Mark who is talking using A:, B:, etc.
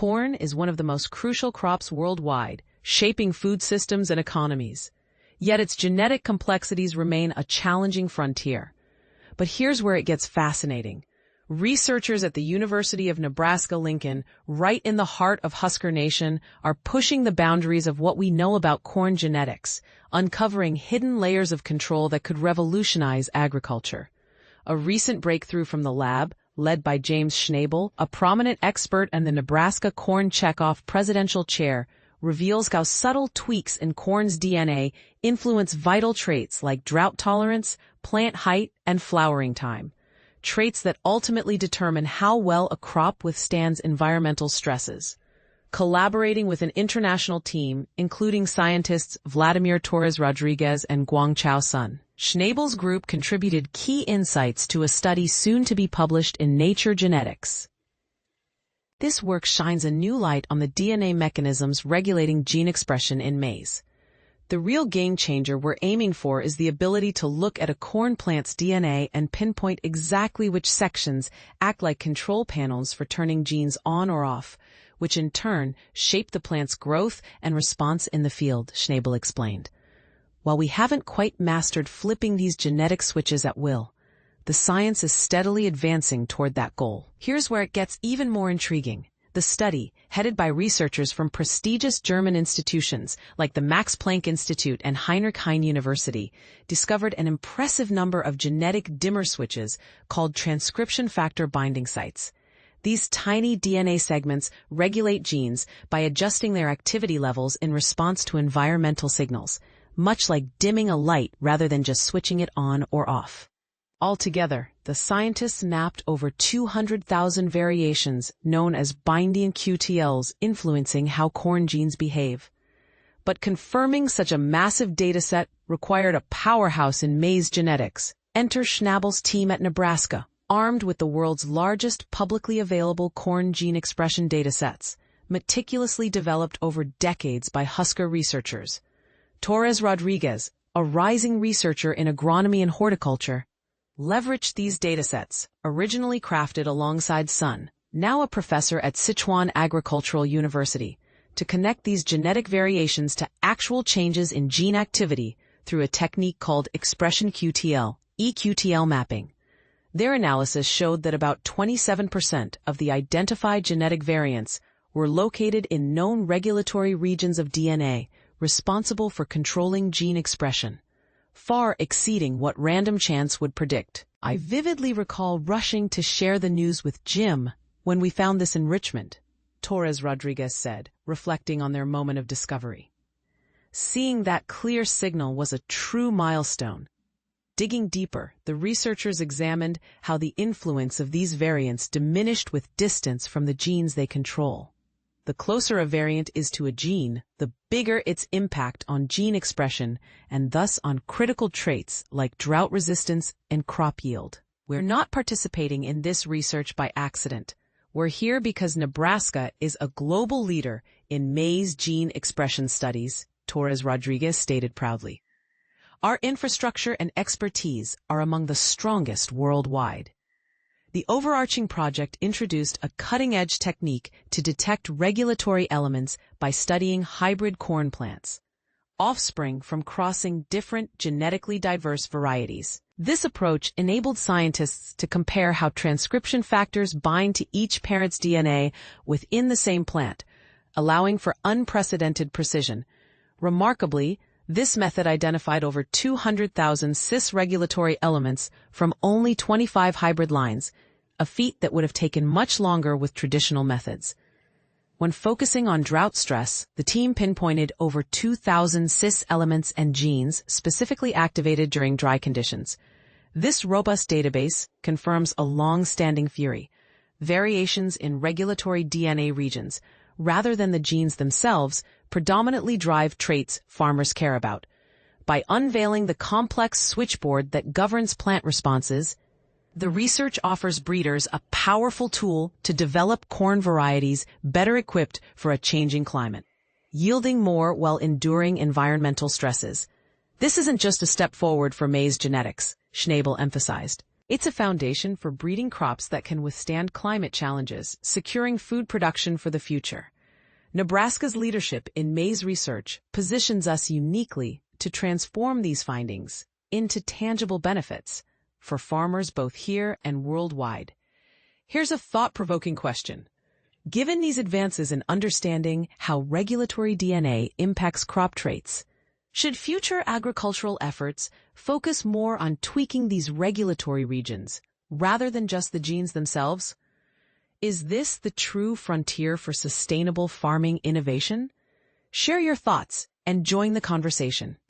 A: Corn is one of the most crucial crops worldwide, shaping food systems and economies. Yet its genetic complexities remain a challenging frontier. But here's where it gets fascinating. Researchers at the University of Nebraska-Lincoln, right in the heart of Husker Nation, are pushing the boundaries of what we know about corn genetics, uncovering hidden layers of control that could revolutionize agriculture. A recent breakthrough from the lab, led by James Schnabel, a prominent expert and the Nebraska Corn Checkoff presidential chair, reveals how subtle tweaks in corn's DNA influence vital traits like drought tolerance, plant height, and flowering time. Traits that ultimately determine how well a crop withstands environmental stresses. Collaborating with an international team, including scientists Vladimir Torres Rodriguez and Guangchao Sun, Schnabel's group contributed key insights to a study soon to be published in Nature Genetics. This work shines a new light on the DNA mechanisms regulating gene expression in maize. The real game changer we're aiming for is the ability to look at a corn plant's DNA and pinpoint exactly which sections act like control panels for turning genes on or off, which in turn shape the plant's growth and response in the field, Schnabel explained. While we haven't quite mastered flipping these genetic switches at will, the science is steadily advancing toward that goal. Here's where it gets even more intriguing. The study, headed by researchers from prestigious German institutions like the Max Planck Institute and Heinrich Heine University, discovered an impressive number of genetic dimmer switches called transcription factor binding sites. These tiny DNA segments regulate genes by adjusting their activity levels in response to environmental signals, much like dimming a light rather than just switching it on or off. Altogether, the scientists mapped over 200,000 variations known as binding QTLs influencing how corn genes behave. But confirming such a massive dataset required a powerhouse in maize genetics. Enter Schnabel's team at Nebraska, armed with the world's largest publicly available corn gene expression datasets, meticulously developed over decades by Husker researchers. Torres Rodriguez, a rising researcher in agronomy and horticulture, leveraged these datasets, originally crafted alongside Sun, now a professor at Sichuan Agricultural University, to connect these genetic variations to actual changes in gene activity through a technique called expression QTL, EQTL mapping. Their analysis showed that about 27% of the identified genetic variants were located in known regulatory regions of DNA responsible for controlling gene expression, far exceeding what random chance would predict. I vividly recall rushing to share the news with Jim when we found this enrichment, Torres Rodriguez said, reflecting on their moment of discovery. Seeing that clear signal was a true milestone. Digging deeper, the researchers examined how the influence of these variants diminished with distance from the genes they control. The closer a variant is to a gene, the bigger its impact on gene expression and thus on critical traits like drought resistance and crop yield. We're not participating in this research by accident. We're here because Nebraska is a global leader in maize gene expression studies, Torres Rodriguez stated proudly. Our infrastructure and expertise are among the strongest worldwide. The overarching project introduced a cutting-edge technique to detect regulatory elements by studying hybrid corn plants, offspring from crossing different genetically diverse varieties. This approach enabled scientists to compare how transcription factors bind to each parent's DNA within the same plant, allowing for unprecedented precision. Remarkably, this method identified over 200,000 cis-regulatory elements from only 25 hybrid lines, a feat that would have taken much longer with traditional methods. When focusing on drought stress, the team pinpointed over 2,000 cis elements and genes specifically activated during dry conditions. This robust database confirms a long-standing theory: variations in regulatory DNA regions, rather than the genes themselves, predominantly drive traits farmers care about. By unveiling the complex switchboard that governs plant responses, the research offers breeders a powerful tool to develop corn varieties better equipped for a changing climate, yielding more while enduring environmental stresses. This isn't just a step forward for maize genetics, Schnabel emphasized. It's a foundation for breeding crops that can withstand climate challenges, securing food production for the future. Nebraska's leadership in maize research positions us uniquely to transform these findings into tangible benefits for farmers both here and worldwide. Here's a thought-provoking question. Given these advances in understanding how regulatory DNA impacts crop traits, should future agricultural efforts focus more on tweaking these regulatory regions rather than just the genes themselves? Is this the true frontier for sustainable farming innovation? Share your thoughts and join the conversation.